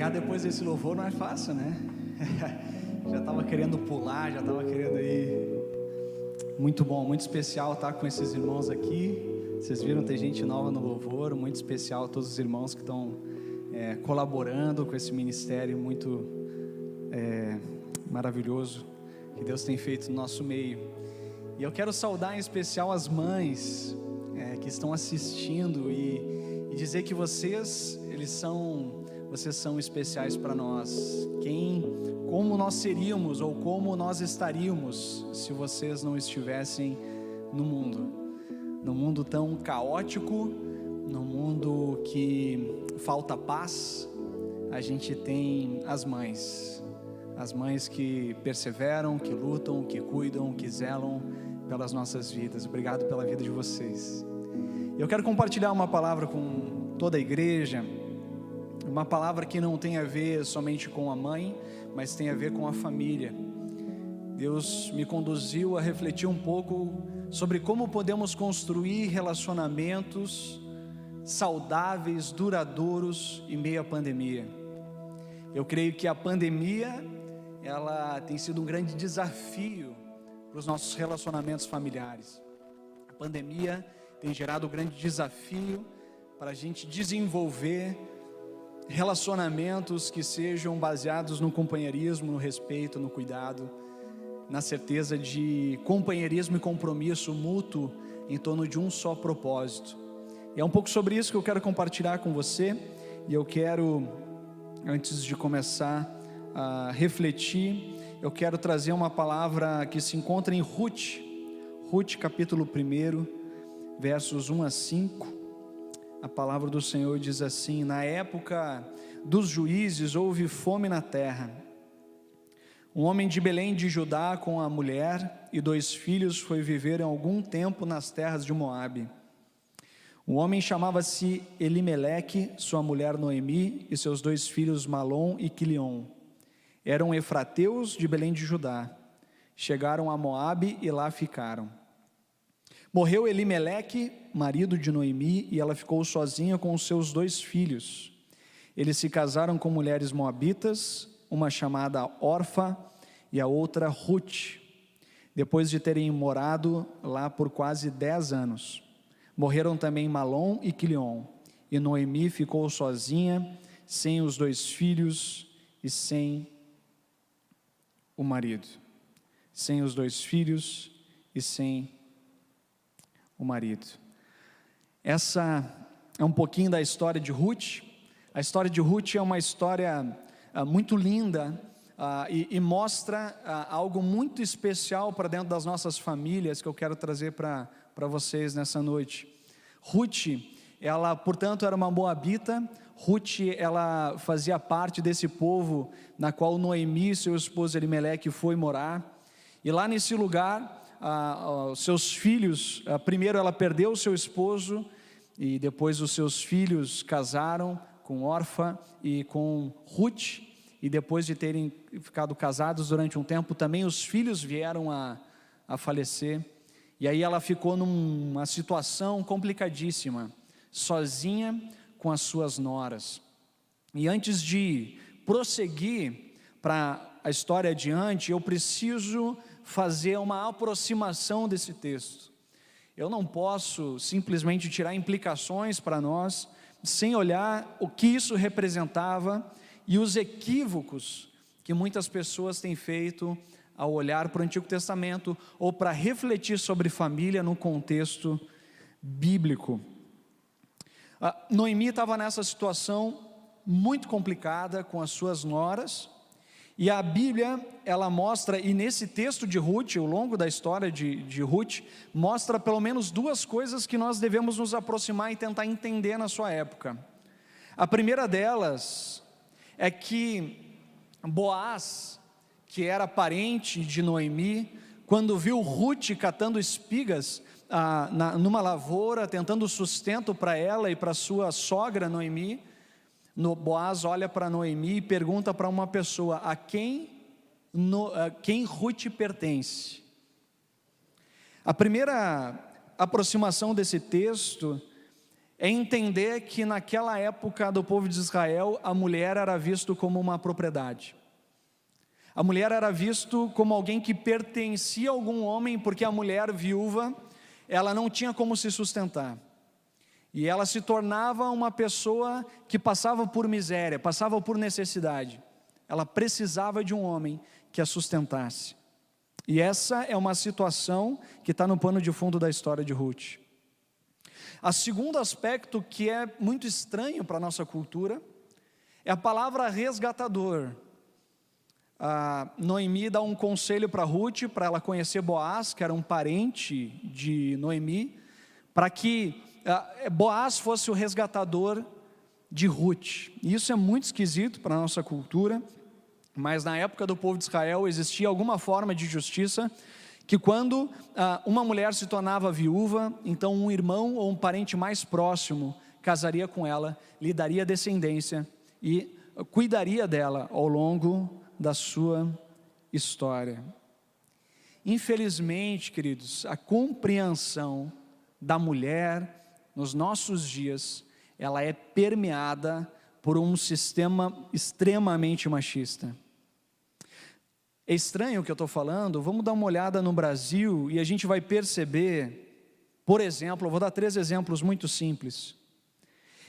Pregar depois desse louvor não é fácil, né? Já estava querendo pular, já estava querendo ir. Muito bom, muito especial estar com esses irmãos aqui. Vocês viram, tem gente nova no louvor. Muito especial todos os irmãos que estão colaborando com esse ministério muito maravilhoso que Deus tem feito no nosso meio. E eu quero saudar em especial as mães que estão assistindo e dizer que vocês são especiais para nós. Como nós seríamos ou como nós estaríamos se vocês não estivessem no mundo tão caótico, no mundo que falta paz. A gente tem as mães que perseveram, que lutam, que cuidam, que zelam pelas nossas vidas. Obrigado pela vida de vocês. Eu quero compartilhar uma palavra com toda a igreja, uma palavra que não tem a ver somente com a mãe, mas tem a ver com a família. Deus me conduziu a refletir um pouco sobre como podemos construir relacionamentos saudáveis, duradouros em meio à pandemia. Eu creio que a pandemia, ela tem sido um grande desafio para os nossos relacionamentos familiares. A pandemia tem gerado um grande desafio para a gente desenvolver relacionamentos que sejam baseados no companheirismo, no respeito, no cuidado, na certeza de companheirismo e compromisso mútuo em torno de um só propósito. E é um pouco sobre isso que eu quero compartilhar com você. E eu quero, antes de começar a refletir, eu quero trazer uma palavra que se encontra em Ruth capítulo 1, versos 1 a 5. A palavra do Senhor diz assim: na época dos juízes houve fome na terra. Um homem de Belém de Judá com a mulher e 2 filhos foi viver em algum tempo nas terras de Moabe. O homem chamava-se Elimeleque, sua mulher Noemi e seus 2 filhos Malom e Quilion. Eram efrateus de Belém de Judá. Chegaram a Moabe e lá ficaram. Morreu Elimeleque, marido de Noemi, e ela ficou sozinha com os seus 2 filhos. Eles se casaram com mulheres moabitas, uma chamada Orfa e a outra Ruth, depois de terem morado lá por quase 10 anos. Morreram também Malom e Quilion, e Noemi ficou sozinha, sem os 2 filhos e sem o marido. Sem os 2 filhos e sem o marido. Essa é um pouquinho da história de Ruth. A história de Ruth é uma história muito linda e mostra algo muito especial para dentro das nossas famílias que eu quero trazer para vocês nessa noite. Ruth, ela portanto era uma moabita. Ruth, ela fazia parte desse povo na qual Noemi, seu esposo Elimeleque, foi morar. E lá nesse lugar, seus filhos, primeiro ela perdeu o seu esposo e depois os seus filhos casaram com Orfa e com Ruth, e depois de terem ficado casados durante um tempo, também os filhos vieram a falecer, e aí ela ficou numa situação complicadíssima, sozinha com as suas noras. E antes de prosseguir para a história adiante, eu preciso fazer uma aproximação desse texto. Eu não posso simplesmente tirar implicações para nós, sem olhar o que isso representava e os equívocos que muitas pessoas têm feito ao olhar para o Antigo Testamento ou para refletir sobre família no contexto bíblico. Noemi estava nessa situação muito complicada com as suas noras, e a Bíblia, ela mostra, e nesse texto de Ruth, ao longo da história de Ruth, mostra pelo menos 2 coisas que nós devemos nos aproximar e tentar entender na sua época. A primeira delas é que Boaz, que era parente de Noemi, quando viu Ruth catando espigas numa lavoura, tentando sustento para ela e para sua sogra Noemi, Boaz olha para Noemi e pergunta para uma pessoa: a quem Ruth pertence? A primeira aproximação desse texto é entender que naquela época do povo de Israel, a mulher era vista como uma propriedade. A mulher era vista como alguém que pertencia a algum homem, porque a mulher viúva, ela não tinha como se sustentar. E ela se tornava uma pessoa que passava por miséria, passava por necessidade. Ela precisava de um homem que a sustentasse. E essa é uma situação que está no pano de fundo da história de Ruth. O segundo aspecto que é muito estranho para a nossa cultura é a palavra resgatador. Noemi dá um conselho para Ruth, para ela conhecer Boaz, que era um parente de Noemi, para que Boaz fosse o resgatador de Ruth. E isso é muito esquisito para a nossa cultura, mas na época do povo de Israel existia alguma forma de justiça, que quando uma mulher se tornava viúva, então um irmão ou um parente mais próximo casaria com ela, lhe daria descendência e cuidaria dela ao longo da sua história. Infelizmente, queridos, a compreensão da mulher nos nossos dias, ela é permeada por um sistema extremamente machista. É estranho o que eu estou falando? Vamos dar uma olhada no Brasil e a gente vai perceber, por exemplo, eu vou dar 3 exemplos muito simples.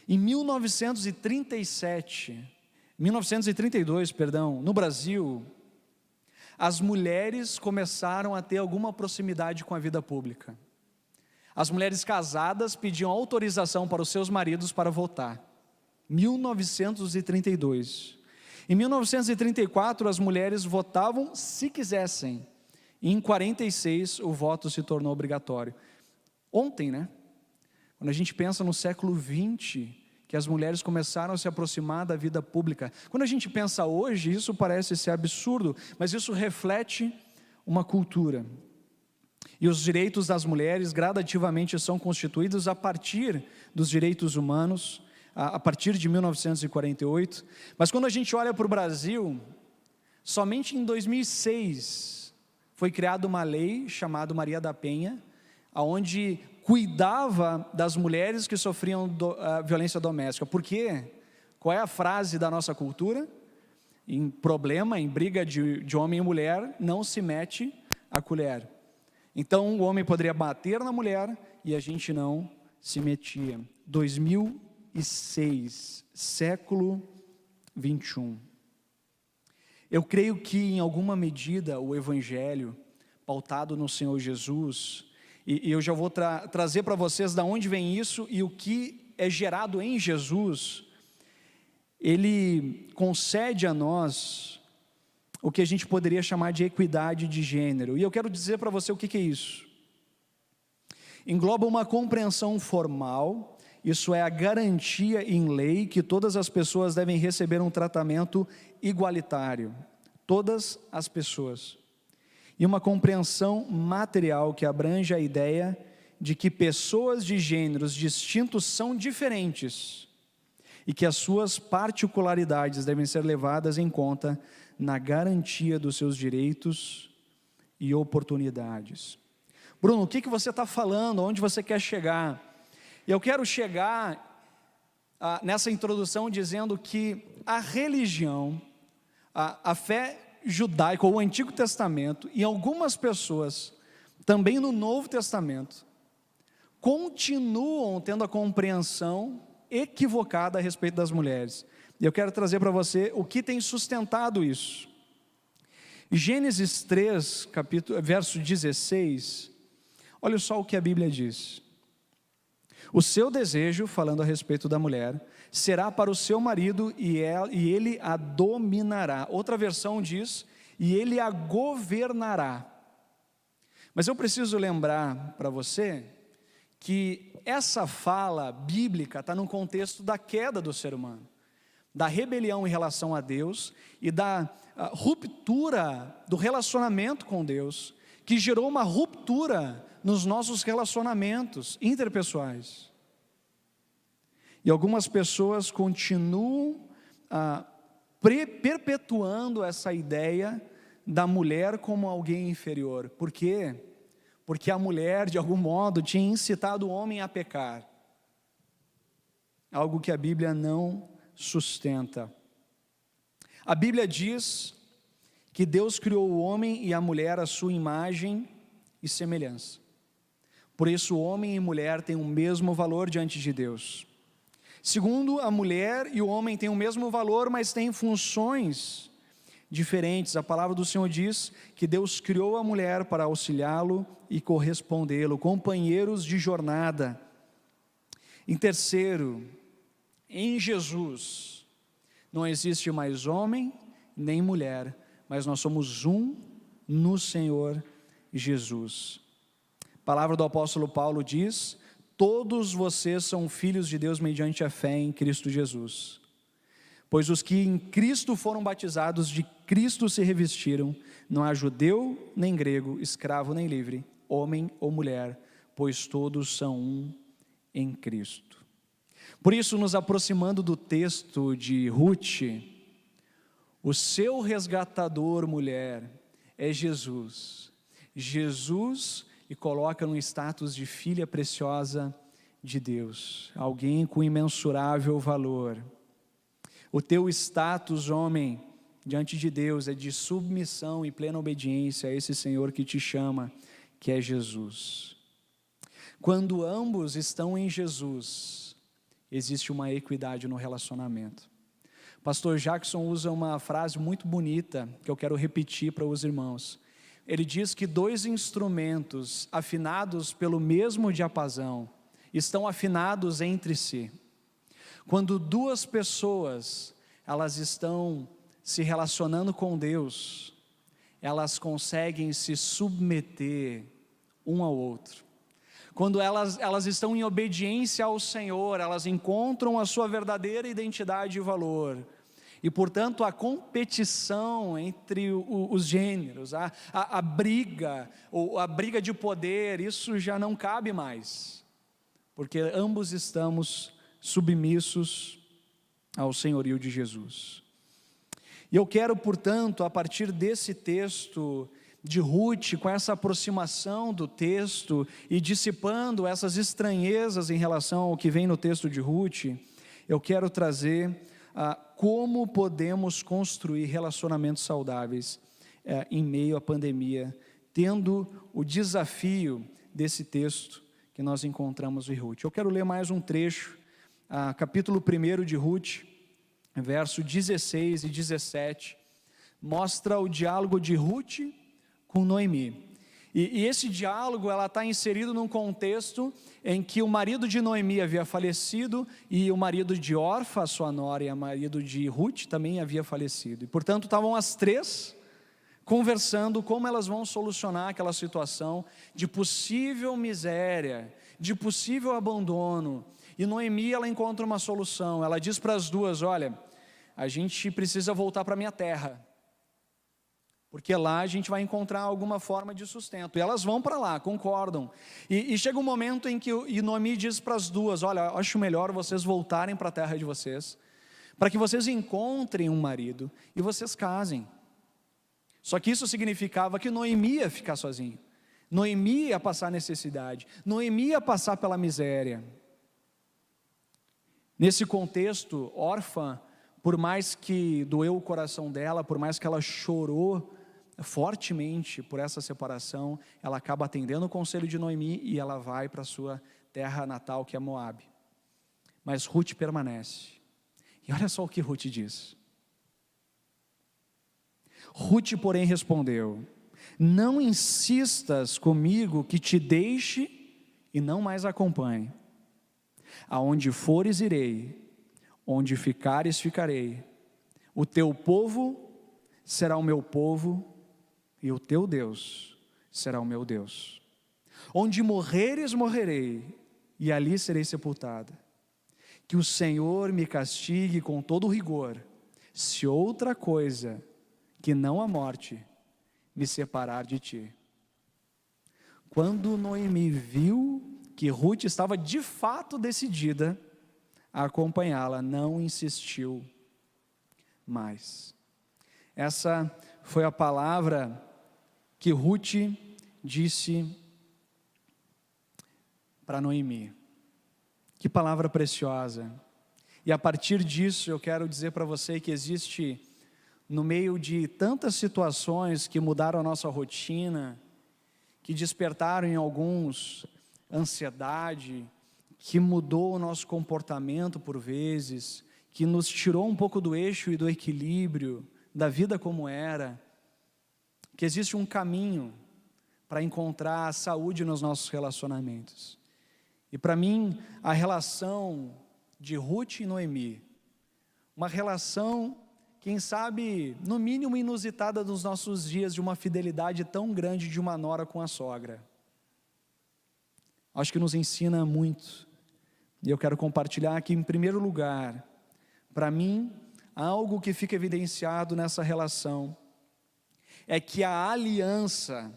Em 1932, no Brasil, as mulheres começaram a ter alguma proximidade com a vida pública. As mulheres casadas pediam autorização para os seus maridos para votar. 1932. Em 1934, as mulheres votavam se quisessem. E em 46, o voto se tornou obrigatório. Ontem, né? Quando a gente pensa no século XX, que as mulheres começaram a se aproximar da vida pública. Quando a gente pensa hoje, isso parece ser absurdo, mas isso reflete uma cultura. E os direitos das mulheres gradativamente são constituídos a partir dos direitos humanos, a partir de 1948, mas quando a gente olha para o Brasil, somente em 2006 foi criada uma lei chamada Maria da Penha, onde cuidava das mulheres que sofriam violência doméstica. Por quê? Qual é a frase da nossa cultura? Em problema, em briga de homem e mulher, não se mete a colher. Então o homem poderia bater na mulher e a gente não se metia. 2006, século 21. Eu creio que em alguma medida o Evangelho, pautado no Senhor Jesus, e eu já vou trazer para vocês de onde vem isso e o que é gerado em Jesus, ele concede a nós o que a gente poderia chamar de equidade de gênero. E eu quero dizer para você o que é isso. Engloba uma compreensão formal, isso é a garantia em lei que todas as pessoas devem receber um tratamento igualitário. Todas as pessoas. E uma compreensão material que abrange a ideia de que pessoas de gêneros distintos são diferentes e que as suas particularidades devem ser levadas em conta na garantia dos seus direitos e oportunidades. Bruno, o que você está falando? Onde você quer chegar? Eu quero chegar nessa introdução dizendo que a religião, a fé judaica, ou o Antigo Testamento, e algumas pessoas, também no Novo Testamento, continuam tendo a compreensão equivocada a respeito das mulheres. E eu quero trazer para você o que tem sustentado isso. Gênesis 3, verso 16, olha só o que a Bíblia diz. O seu desejo, falando a respeito da mulher, será para o seu marido e ele a dominará. Outra versão diz, e ele a governará. Mas eu preciso lembrar para você que essa fala bíblica está no contexto da queda do ser humano, da rebelião em relação a Deus e da ruptura do relacionamento com Deus, que gerou uma ruptura nos nossos relacionamentos interpessoais. E algumas pessoas continuam perpetuando essa ideia da mulher como alguém inferior. Por quê? Porque a mulher, de algum modo, tinha incitado o homem a pecar. algo que a Bíblia não sustenta. A Bíblia diz que Deus criou o homem e a mulher à sua imagem e semelhança. Por isso, homem e mulher têm o mesmo valor diante de Deus. Segundo, a mulher e o homem têm o mesmo valor, mas têm funções diferentes. A palavra do Senhor diz que Deus criou a mulher para auxiliá-lo e correspondê-lo, companheiros de jornada. Em terceiro, em Jesus, não existe mais homem nem mulher, mas nós somos um no Senhor Jesus. A palavra do apóstolo Paulo diz: todos vocês são filhos de Deus mediante a fé em Cristo Jesus. Pois os que em Cristo foram batizados, de Cristo se revestiram. Não há judeu nem grego, escravo nem livre, homem ou mulher, pois todos são um em Cristo. Por isso, nos aproximando do texto de Ruth, o seu resgatador, mulher, é Jesus. Jesus, e coloca no status de filha preciosa de Deus, alguém com imensurável valor. O teu status, homem, diante de Deus é de submissão e plena obediência a esse Senhor que te chama, que é Jesus. Quando ambos estão em Jesus, existe uma equidade no relacionamento. Pastor Jackson usa uma frase muito bonita, que eu quero repetir para os irmãos. Ele diz que dois instrumentos afinados pelo mesmo diapasão estão afinados entre si. Quando duas pessoas, elas estão se relacionando com Deus, elas conseguem se submeter um ao outro. Quando elas estão em obediência ao Senhor, elas encontram a sua verdadeira identidade e valor. E, portanto, a competição entre os gêneros, a briga de poder, isso já não cabe mais, porque ambos estamos submissos ao senhorio de Jesus. E eu quero, portanto, a partir desse texto de Ruth, com essa aproximação do texto e dissipando essas estranhezas em relação ao que vem no texto de Ruth, eu quero trazer como podemos construir relacionamentos saudáveis em meio à pandemia, tendo o desafio desse texto que nós encontramos em Ruth. Eu quero ler mais um trecho, capítulo 1 de Ruth, verso 16 e 17, mostra o diálogo de Ruth com Noemi. E esse diálogo, ela está inserido num contexto em que o marido de Noemi havia falecido e o marido de Orfa, sua nora, e o marido de Ruth também havia falecido. E, portanto, estavam as três conversando como elas vão solucionar aquela situação de possível miséria, de possível abandono. E Noemi, ela encontra uma solução. Ela diz para as duas: olha, a gente precisa voltar para a minha terra, porque lá a gente vai encontrar alguma forma de sustento. E elas vão para lá, concordam. E chega um momento em que Noemi diz para as duas: olha, acho melhor vocês voltarem para a terra de vocês, para que vocês encontrem um marido e vocês casem. Só que isso significava que Noemi ia ficar sozinha, Noemi ia passar necessidade, Noemi ia passar pela miséria. Nesse contexto, Orfa, por mais que doeu o coração dela, por mais que ela chorou fortemente por essa separação, ela acaba atendendo o conselho de Noemi e ela vai para a sua terra natal, que é Moabe. Mas Ruth permanece. E olha só o que Ruth diz. Ruth, porém, respondeu: não insistas comigo que te deixe e não mais acompanhe. Aonde fores irei, onde ficares ficarei. O teu povo será o meu povo, e o teu Deus será o meu Deus. Onde morreres, morrerei, e ali serei sepultada. Que o Senhor me castigue com todo rigor, se outra coisa que não a morte me separar de ti. Quando Noemi viu que Ruth estava de fato decidida a acompanhá-la, não insistiu mais. Essa foi a palavra que Ruth disse para Noemi. Que palavra preciosa. E a partir disso eu quero dizer para você que existe, no meio de tantas situações que mudaram a nossa rotina, que despertaram em alguns ansiedade, que mudou o nosso comportamento por vezes, que nos tirou um pouco do eixo e do equilíbrio da vida como era, que existe um caminho para encontrar saúde nos nossos relacionamentos. E para mim, a relação de Ruth e Noemi, uma relação, quem sabe, no mínimo inusitada dos nossos dias, de uma fidelidade tão grande de uma nora com a sogra. Acho que nos ensina muito. E eu quero compartilhar aqui, em primeiro lugar, para mim, algo que fica evidenciado nessa relação, é que a aliança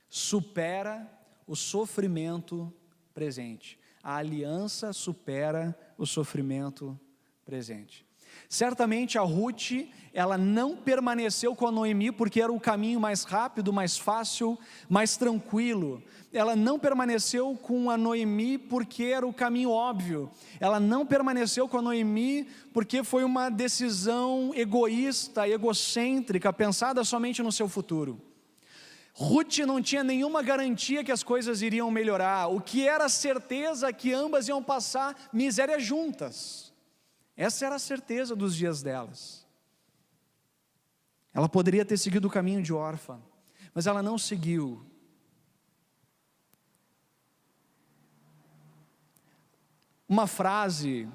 supera o sofrimento presente. A aliança supera o sofrimento presente. Certamente a Ruth, ela não permaneceu com a Noemi porque era o caminho mais rápido, mais fácil, mais tranquilo. Ela não permaneceu com a Noemi porque era o caminho óbvio. Ela não permaneceu com a Noemi porque foi uma decisão egoísta, egocêntrica, pensada somente no seu futuro. Ruth não tinha nenhuma garantia que as coisas iriam melhorar. O que era certeza que ambas iam passar miséria juntas. Essa era a certeza dos dias delas. Ela poderia ter seguido o caminho de órfã, mas ela não seguiu. Uma frase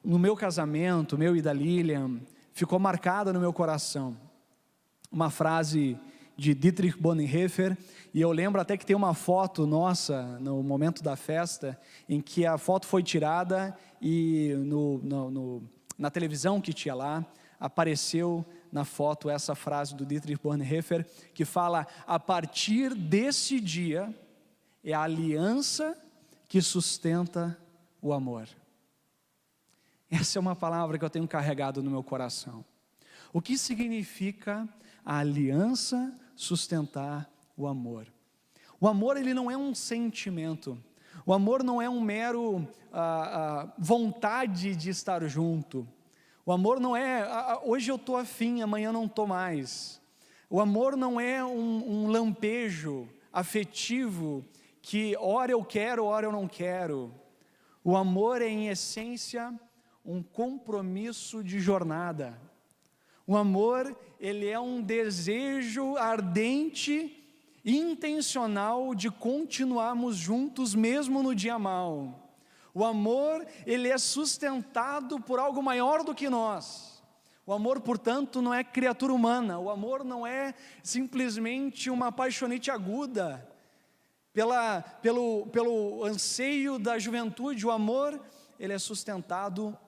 no meu casamento, meu e da Lilian, ficou marcada no meu coração. Uma frase de Dietrich Bonhoeffer, e eu lembro até que tem uma foto nossa, no momento da festa, em que a foto foi tirada e na televisão que tinha lá, apareceu na foto essa frase do Dietrich Bonhoeffer, que fala: a partir desse dia, é a aliança que sustenta o amor. Essa é uma palavra que eu tenho carregado no meu coração. O que significa a aliança sustentar o amor? O amor, ele não é um sentimento. O amor não é um mero vontade de estar junto. O amor não é, hoje eu estou afim, amanhã não estou mais. O amor não é um lampejo afetivo que ora eu quero, ora eu não quero. O amor é, em essência, um compromisso de jornada. O amor, ele é um desejo ardente, intencional de continuarmos juntos mesmo no dia mau. O amor, ele é sustentado por algo maior do que nós. O amor, portanto, não é criatura humana. O amor não é simplesmente uma paixonite aguda pelo anseio da juventude. O amor, ele é sustentado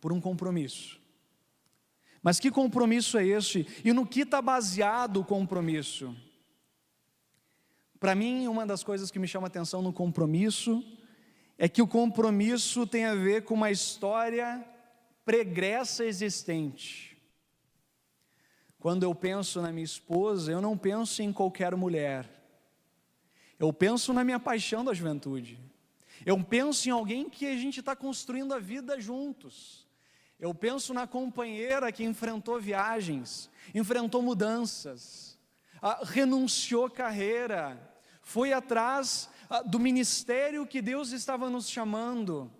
por um compromisso. Mas que compromisso é esse? E no que está baseado o compromisso? Para mim, uma das coisas que me chama a atenção no compromisso é que o compromisso tem a ver com uma história pregressa existente. Quando eu penso na minha esposa, eu não penso em qualquer mulher. Eu penso na minha paixão da juventude. Eu penso em alguém que a gente está construindo a vida juntos. Eu penso na companheira que enfrentou viagens, enfrentou mudanças, renunciou carreira, foi atrás do ministério que Deus estava nos chamando.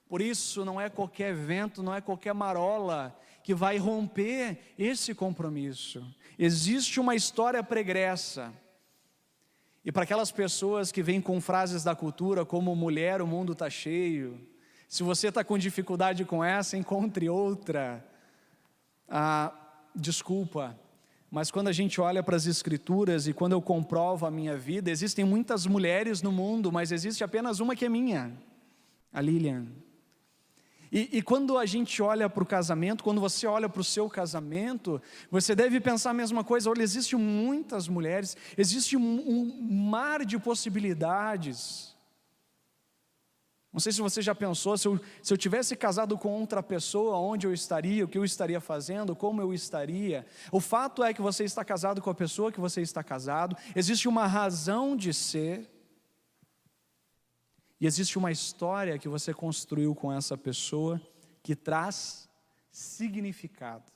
Por isso, não é qualquer evento, não é qualquer marola que vai romper esse compromisso. Existe uma história pregressa. E para aquelas pessoas que vêm com frases da cultura como mulher, o mundo está cheio, se você está com dificuldade com essa, encontre outra. Desculpa, mas quando a gente olha para as Escrituras e quando eu comprovo a minha vida, existem muitas mulheres no mundo, mas existe apenas uma que é minha, a Lilian. E quando a gente olha para o casamento, quando você olha para o seu casamento, você deve pensar a mesma coisa. Olha, existem muitas mulheres, existe um mar de possibilidades. Não sei se você já pensou, se eu tivesse casado com outra pessoa, onde eu estaria, o que eu estaria fazendo, como eu estaria. O fato é que você está casado com a pessoa que você está casado, existe uma razão de ser. E existe uma história que você construiu com essa pessoa que traz significado.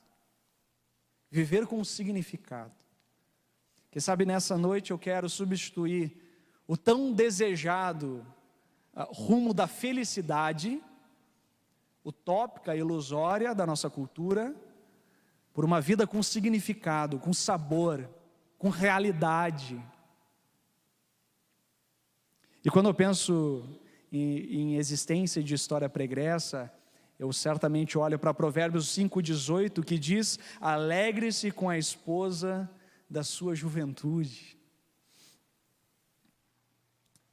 Viver com significado. Quem sabe nessa noite eu quero substituir o tão desejado rumo da felicidade, utópica, ilusória da nossa cultura, por uma vida com significado, com sabor, com realidade. E quando eu penso em existência de história pregressa, eu certamente olho para Provérbios 5,18, que diz: alegre-se com a esposa da sua juventude.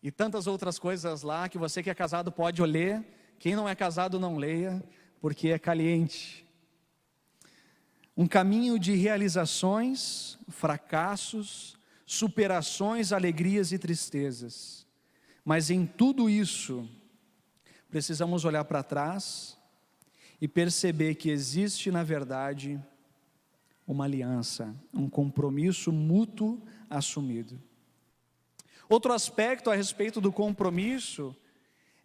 E tantas outras coisas lá, que você que é casado pode ler, quem não é casado não leia, porque é caliente. Um caminho de realizações, fracassos, superações, alegrias e tristezas. Mas em tudo isso, precisamos olhar para trás e perceber que existe, na verdade, uma aliança, um compromisso mútuo assumido. Outro aspecto a respeito do compromisso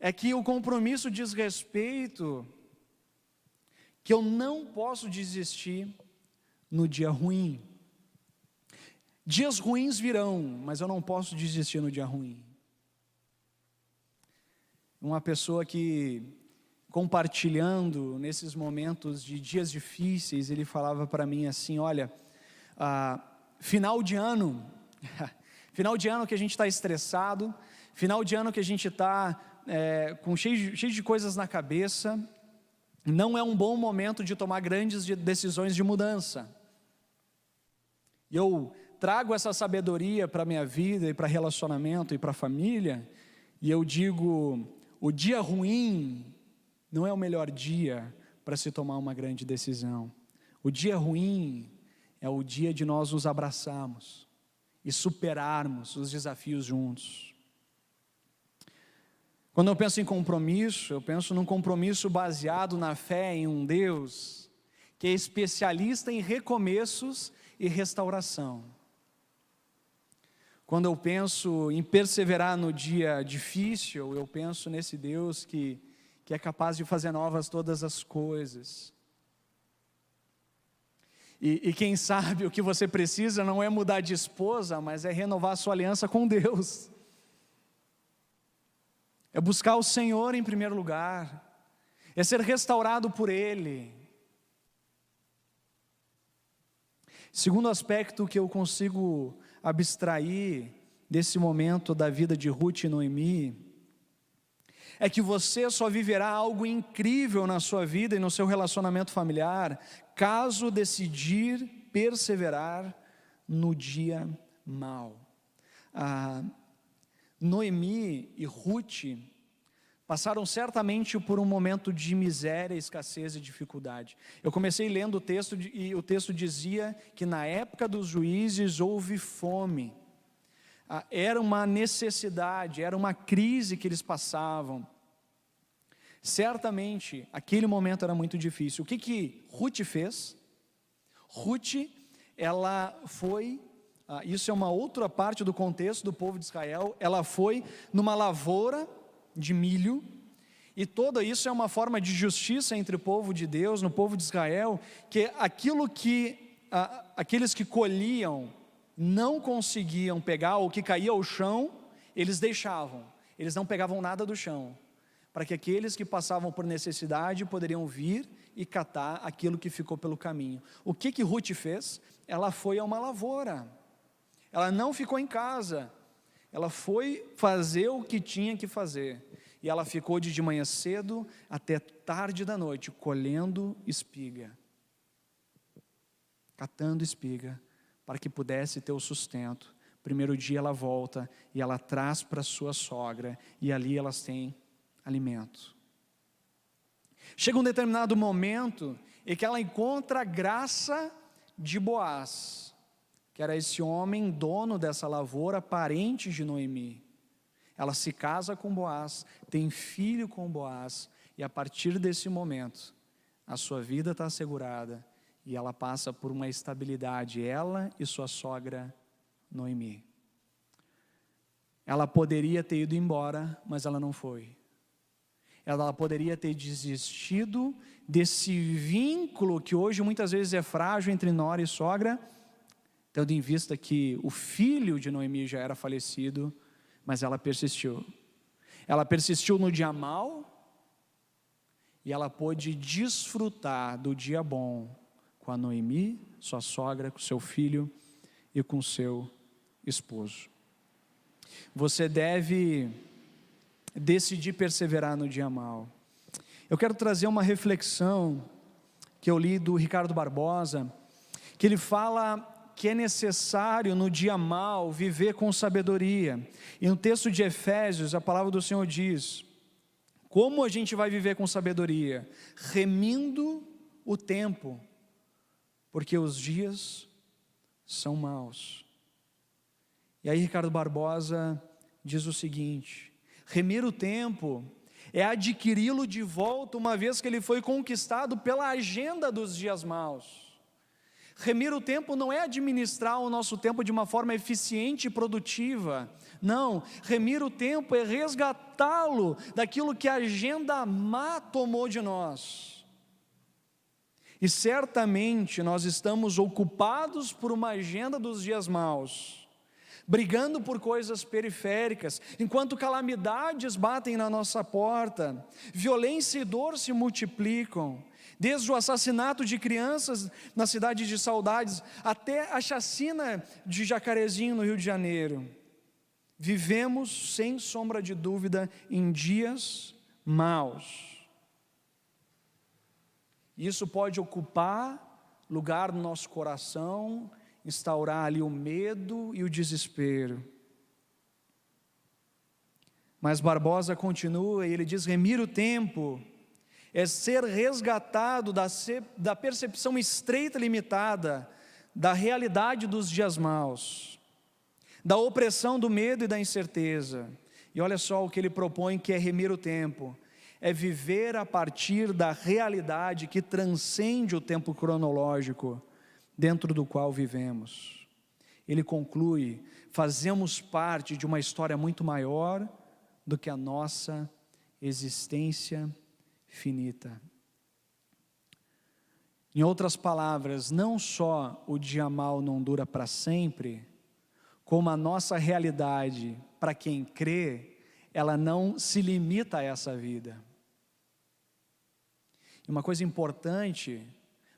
é que o compromisso diz respeito que eu não posso desistir no dia ruim. Dias ruins virão, mas eu não posso desistir no dia ruim. Uma pessoa que, compartilhando nesses momentos de dias difíceis, ele falava para mim assim: olha, final de ano que a gente está estressado, final de ano que a gente está cheio de coisas na cabeça, não é um bom momento de tomar grandes decisões de mudança. E eu trago essa sabedoria para a minha vida e para relacionamento e para a família, e eu digo: o dia ruim não é o melhor dia para se tomar uma grande decisão. O dia ruim é o dia de nós nos abraçarmos e superarmos os desafios juntos. Quando eu penso em compromisso, eu penso num compromisso baseado na fé em um Deus que é especialista em recomeços e restauração. Quando eu penso em perseverar no dia difícil, eu penso nesse Deus que é capaz de fazer novas todas as coisas. E quem sabe o que você precisa não é mudar de esposa, mas é renovar a sua aliança com Deus. É buscar o Senhor em primeiro lugar, é ser restaurado por Ele. Segundo aspecto que eu consigo abstrair desse momento da vida de Ruth e Noemi, é que você só viverá algo incrível na sua vida e no seu relacionamento familiar, caso decidir perseverar no dia mau. Noemi e Ruth passaram certamente por um momento de miséria, escassez e dificuldade. Eu comecei lendo o texto e o texto dizia que na época dos juízes houve fome. Era uma necessidade, era uma crise que eles passavam. Certamente, aquele momento era muito difícil. O que Ruth fez? Ruth, ela foi, isso é uma outra parte do contexto do povo de Israel, ela foi numa lavoura de milho, e toda isso é uma forma de justiça entre o povo de Deus, no povo de Israel, que aquilo que aqueles que colhiam não conseguiam pegar, ou que caía ao chão, eles deixavam, eles não pegavam nada do chão, para que aqueles que passavam por necessidade poderiam vir e catar aquilo que ficou pelo caminho. O que Ruth fez? Ela foi a uma lavoura, ela não ficou em casa, ela foi fazer o que tinha que fazer, e ela ficou de manhã cedo até tarde da noite, colhendo espiga, catando espiga, para que pudesse ter o sustento. Primeiro dia ela volta e ela traz para sua sogra, e ali elas têm alimento. Chega um determinado momento em que ela encontra a graça de Boaz, que era esse homem dono dessa lavoura, parente de Noemi. Ela se casa com Boaz, tem filho com Boaz, e a partir desse momento a sua vida está assegurada, e ela passa por uma estabilidade, ela e sua sogra Noemi. Ela poderia ter ido embora, mas ela não foi. Ela poderia ter desistido desse vínculo que hoje muitas vezes é frágil entre nora e sogra, tendo em vista que o filho de Noemi já era falecido, mas ela persistiu. Ela persistiu no dia mau, e ela pôde desfrutar do dia bom com a Noemi, sua sogra, com seu filho e com seu esposo. Você deve decidir perseverar no dia mau. Eu quero trazer uma reflexão que eu li do Ricardo Barbosa, que ele fala que é necessário no dia mau viver com sabedoria. E no texto de Efésios, a palavra do Senhor diz: como a gente vai viver com sabedoria? Remindo o tempo, porque os dias são maus. E aí Ricardo Barbosa diz o seguinte: remir o tempo é adquiri-lo de volta, uma vez que ele foi conquistado pela agenda dos dias maus. Remir o tempo não é administrar o nosso tempo de uma forma eficiente e produtiva. Não, remir o tempo é resgatá-lo daquilo que a agenda má tomou de nós. E certamente nós estamos ocupados por uma agenda dos dias maus, brigando por coisas periféricas, enquanto calamidades batem na nossa porta, violência e dor se multiplicam, desde o assassinato de crianças na cidade de Saudades, até a chacina de Jacarezinho no Rio de Janeiro. Vivemos, sem sombra de dúvida, em dias maus. Isso pode ocupar lugar no nosso coração, instaurar ali o medo e o desespero. Mas Barbosa continua e ele diz: remir o tempo é ser resgatado da percepção estreita e limitada da realidade dos dias maus, da opressão do medo e da incerteza. E olha só o que ele propõe, que é remir o tempo: é viver a partir da realidade que transcende o tempo cronológico dentro do qual vivemos. Ele conclui: fazemos parte de uma história muito maior do que a nossa existência finita. Em outras palavras, não só o dia mau não dura para sempre, como a nossa realidade, para quem crê, ela não se limita a essa vida. E uma coisa importante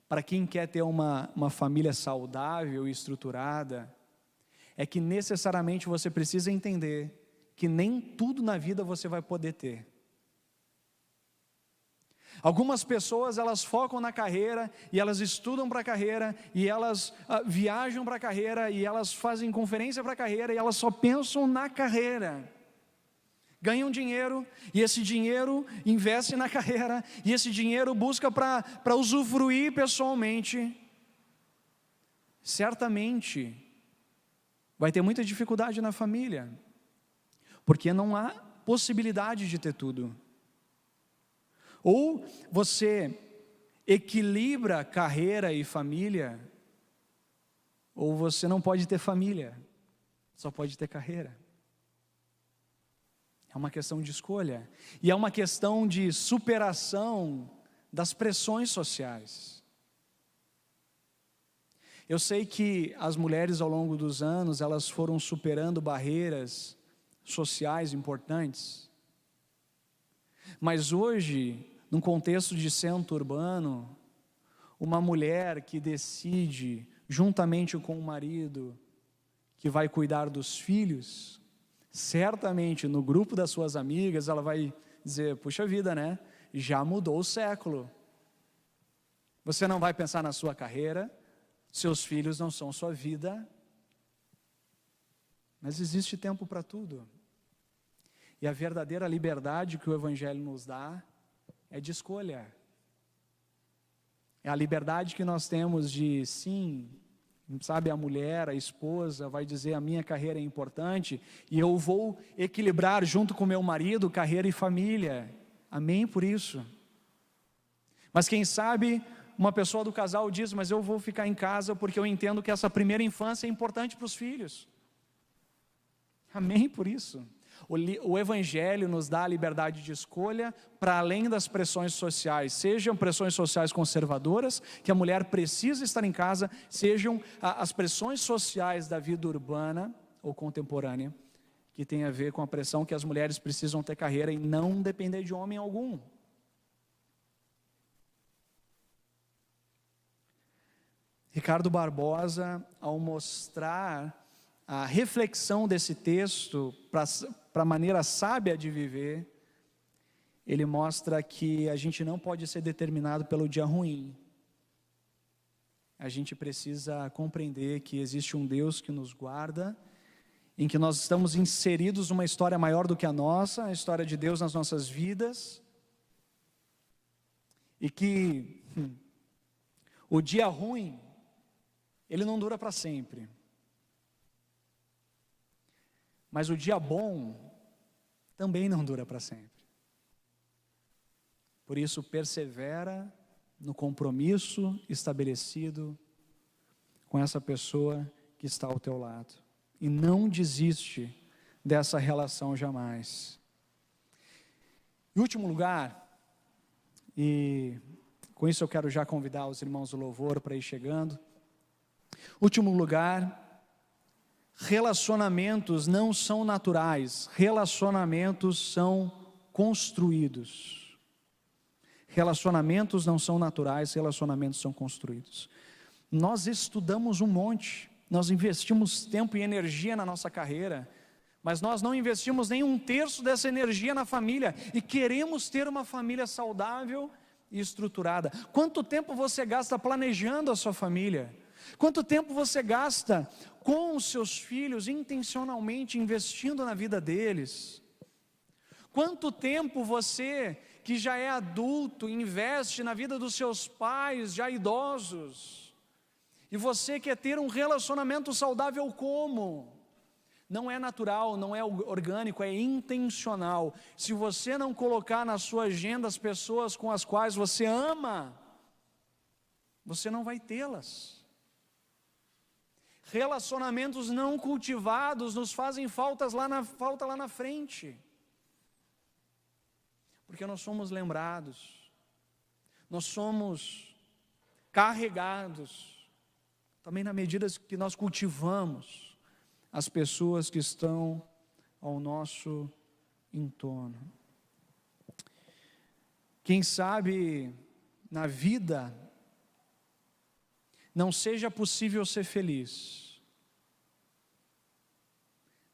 para quem quer ter uma família saudável e estruturada, é que necessariamente você precisa entender que nem tudo na vida você vai poder ter. Algumas pessoas, elas focam na carreira, e elas estudam para a carreira, e elas viajam para a carreira, e elas fazem conferência para a carreira, e elas só pensam na carreira. Ganham dinheiro, e esse dinheiro investe na carreira, e esse dinheiro busca para usufruir pessoalmente. Certamente vai ter muita dificuldade na família, porque não há possibilidade de ter tudo. Ou você equilibra carreira e família, ou você não pode ter família, só pode ter carreira. É uma questão de escolha, e é uma questão de superação das pressões sociais. Eu sei que as mulheres ao longo dos anos, elas foram superando barreiras sociais importantes, mas hoje, num contexto de centro urbano, uma mulher que decide, juntamente com o marido, que vai cuidar dos filhos, certamente no grupo das suas amigas, ela vai dizer: puxa vida, né? Já mudou o século. Você não vai pensar na sua carreira, seus filhos não são sua vida, mas existe tempo para tudo. E a verdadeira liberdade que o Evangelho nos dá é de escolha. É a liberdade que nós temos de, sim, sabe, a mulher, a esposa vai dizer: a minha carreira é importante e eu vou equilibrar junto com meu marido carreira e família. Amém por isso. Mas quem sabe uma pessoa do casal diz: mas eu vou ficar em casa porque eu entendo que essa primeira infância é importante para os filhos. Amém por isso. O Evangelho nos dá a liberdade de escolha para além das pressões sociais, sejam pressões sociais conservadoras, que a mulher precisa estar em casa, sejam as pressões sociais da vida urbana ou contemporânea, que tem a ver com a pressão que as mulheres precisam ter carreira e não depender de homem algum. Ricardo Barbosa, ao mostrar a reflexão desse texto para a maneira sábia de viver, ele mostra que a gente não pode ser determinado pelo dia ruim. A gente precisa compreender que existe um Deus que nos guarda, em que nós estamos inseridos numa história maior do que a nossa, a história de Deus nas nossas vidas, e que o dia ruim, ele não dura para sempre. Mas o dia bom também não dura para sempre. Por isso, persevera no compromisso estabelecido com essa pessoa que está ao teu lado. E não desiste dessa relação jamais. Em último lugar, e com isso eu quero já convidar os irmãos do louvor para ir chegando. Último lugar, relacionamentos não são naturais, relacionamentos são construídos. Relacionamentos não são naturais, relacionamentos são construídos. Nós estudamos um monte, nós investimos tempo e energia na nossa carreira, mas nós não investimos nem 1/3 dessa energia na família, e queremos ter uma família saudável e estruturada. Quanto tempo você gasta planejando a sua família? Quanto tempo você gasta com os seus filhos, intencionalmente investindo na vida deles? Quanto tempo você, que já é adulto, investe na vida dos seus pais, já idosos? E você quer ter um relacionamento saudável como? Não é natural, não é orgânico, é intencional. Se você não colocar na sua agenda as pessoas com as quais você ama, você não vai tê-las. Relacionamentos não cultivados nos fazem falta lá na frente. Porque nós somos lembrados, nós somos carregados, também na medida que nós cultivamos as pessoas que estão ao nosso entorno. Quem sabe na vida não seja possível ser feliz,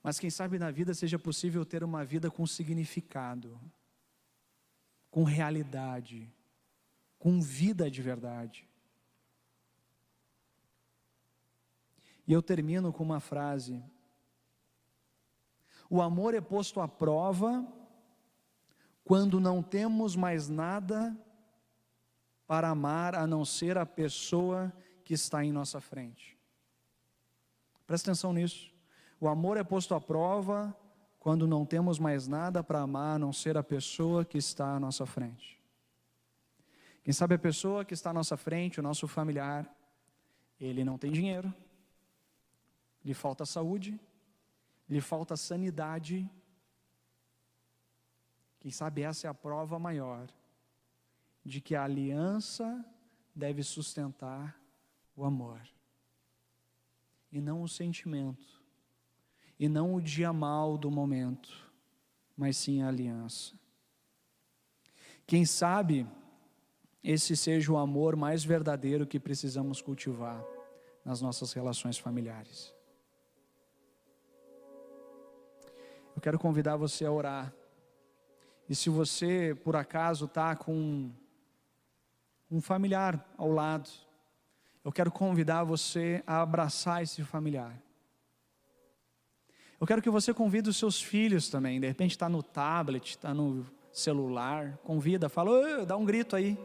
mas quem sabe na vida seja possível ter uma vida com significado, com realidade, com vida de verdade. E eu termino com uma frase: o amor é posto à prova quando não temos mais nada para amar a não ser a pessoa que está em nossa frente. Presta atenção nisso. O amor é posto à prova quando não temos mais nada para amar a não ser a pessoa que está à nossa frente. Quem sabe a pessoa que está à nossa frente, o nosso familiar, ele não tem dinheiro, lhe falta saúde, lhe falta sanidade. Quem sabe essa é a prova maior de que a aliança deve sustentar o amor, e não o sentimento, e não o dia mal do momento, mas sim a aliança. Quem sabe esse seja o amor mais verdadeiro que precisamos cultivar nas nossas relações familiares. Eu quero convidar você a orar. E se você, por acaso, está com um familiar ao lado, eu quero convidar você a abraçar esse familiar. Eu quero que você convide os seus filhos também. De repente está no tablet, está no celular. Convida, fala, dá um grito aí.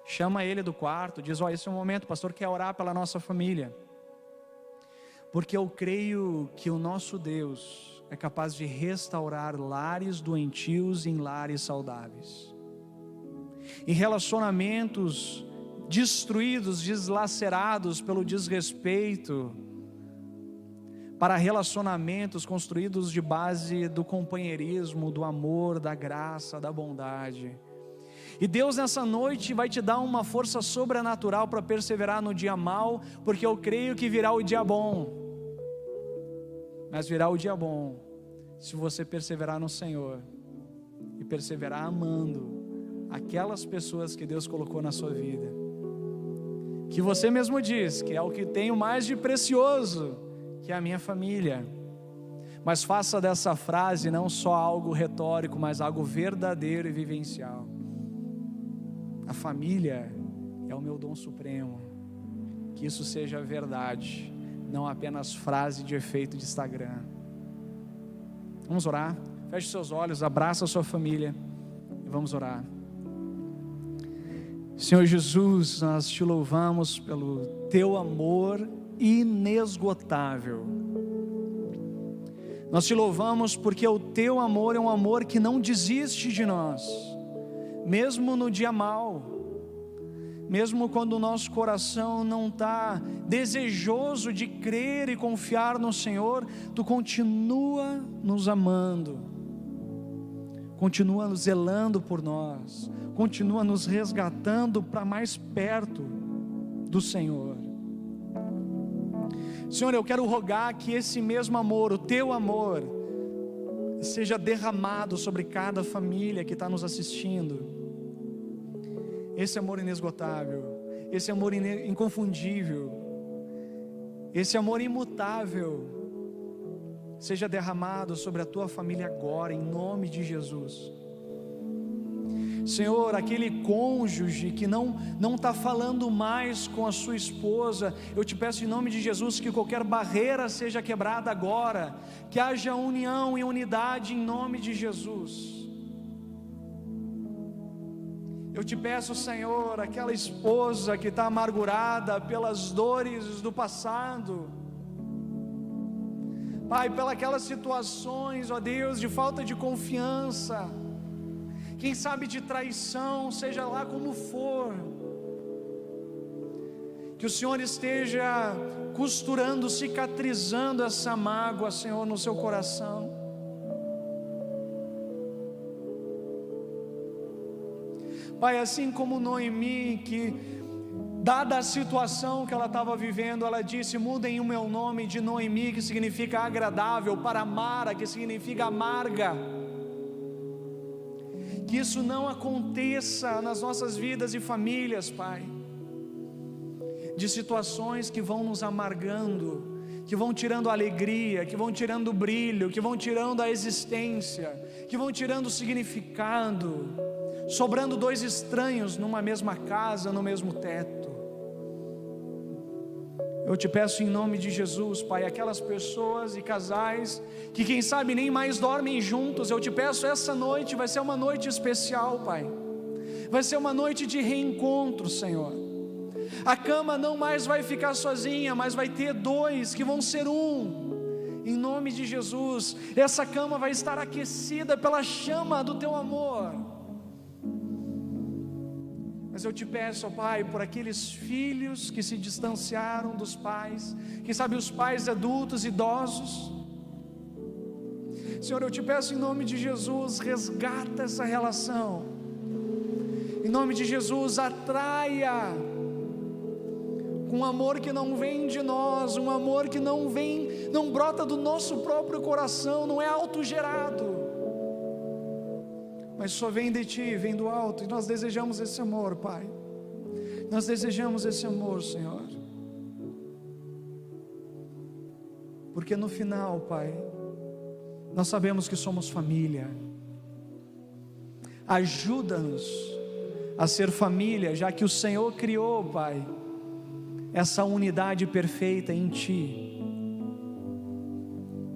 Chama ele do quarto, diz, esse é o momento, o pastor quer orar pela nossa família. Porque eu creio que o nosso Deus é capaz de restaurar lares doentios em lares saudáveis. Em relacionamentos destruídos, deslacerados pelo desrespeito, para relacionamentos construídos de base do companheirismo, do amor, da graça, da bondade. E Deus nessa noite vai te dar uma força sobrenatural para perseverar no dia mau, porque eu creio que virá o dia bom. Mas virá o dia bom se você perseverar no Senhor e perseverar amando aquelas pessoas que Deus colocou na sua vida, que você mesmo diz que é o que tenho mais de precioso, que é a minha família. Mas faça dessa frase não só algo retórico, mas algo verdadeiro e vivencial. A família é o meu dom supremo. Que isso seja verdade, não apenas frase de efeito de Instagram. Vamos orar? Feche seus olhos, abraça a sua família e vamos orar. Senhor Jesus, nós te louvamos pelo teu amor inesgotável. Nós te louvamos porque o teu amor é um amor que não desiste de nós, mesmo no dia mau, mesmo quando o nosso coração não está desejoso de crer e confiar no Senhor, tu continua nos amando, continua zelando por nós, continua nos resgatando para mais perto do Senhor. Senhor, eu quero rogar que esse mesmo amor, o teu amor, seja derramado sobre cada família que está nos assistindo. Esse amor inesgotável, esse amor inconfundível, esse amor imutável, seja derramado sobre a tua família agora, em nome de Jesus. Senhor, aquele cônjuge que não está falando mais com a sua esposa, eu te peço em nome de Jesus que qualquer barreira seja quebrada agora, que haja união e unidade em nome de Jesus. Eu te peço, Senhor, aquela esposa que está amargurada pelas dores do passado, Pai, pelas aquelas situações, ó Deus, de falta de confiança, quem sabe de traição, seja lá como for, que o Senhor esteja costurando, cicatrizando essa mágoa, Senhor, no seu coração. Pai, assim como Noemi, que dada a situação que ela estava vivendo, ela disse: mudem o meu nome de Noemi, que significa agradável, para Mara, que significa amarga. Que isso não aconteça nas nossas vidas e famílias, Pai, de situações que vão nos amargando, que vão tirando a alegria, que vão tirando o brilho, que vão tirando a existência, que vão tirando o significado, sobrando dois estranhos numa mesma casa, no mesmo teto. Eu te peço em nome de Jesus, Pai, aquelas pessoas e casais que quem sabe nem mais dormem juntos, eu te peço, essa noite vai ser uma noite especial, Pai, vai ser uma noite de reencontro, Senhor. A cama não mais vai ficar sozinha, mas vai ter dois que vão ser um, em nome de Jesus. Essa cama vai estar aquecida pela chama do teu amor. Mas eu te peço, ó Pai, por aqueles filhos que se distanciaram dos pais, quem sabe os pais adultos, idosos, Senhor, eu te peço em nome de Jesus, resgata essa relação, em nome de Jesus, atraia, com um amor que não vem de nós, um amor que não brota do nosso próprio coração, não é autogerado, mas só vem de Ti, vem do alto, e nós desejamos esse amor, Pai, nós desejamos esse amor, Senhor, porque no final, Pai, nós sabemos que somos família. Ajuda-nos a ser família, já que o Senhor criou, Pai, essa unidade perfeita em Ti,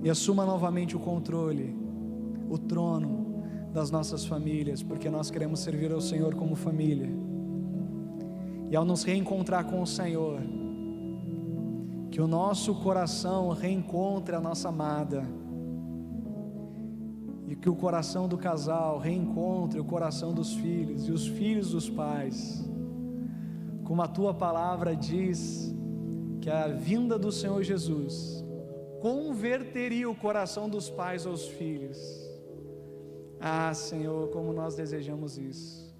e assuma novamente o controle, o trono das nossas famílias, porque nós queremos servir ao Senhor como família. E ao nos reencontrar com o Senhor, que o nosso coração reencontre a nossa amada, e que o coração do casal reencontre o coração dos filhos e os filhos dos pais, como a Tua palavra diz, que a vinda do Senhor Jesus converteria o coração dos pais aos filhos. Ah, Senhor, como nós desejamos isso,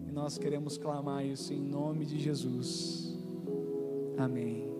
e nós queremos clamar isso em nome de Jesus. Amém.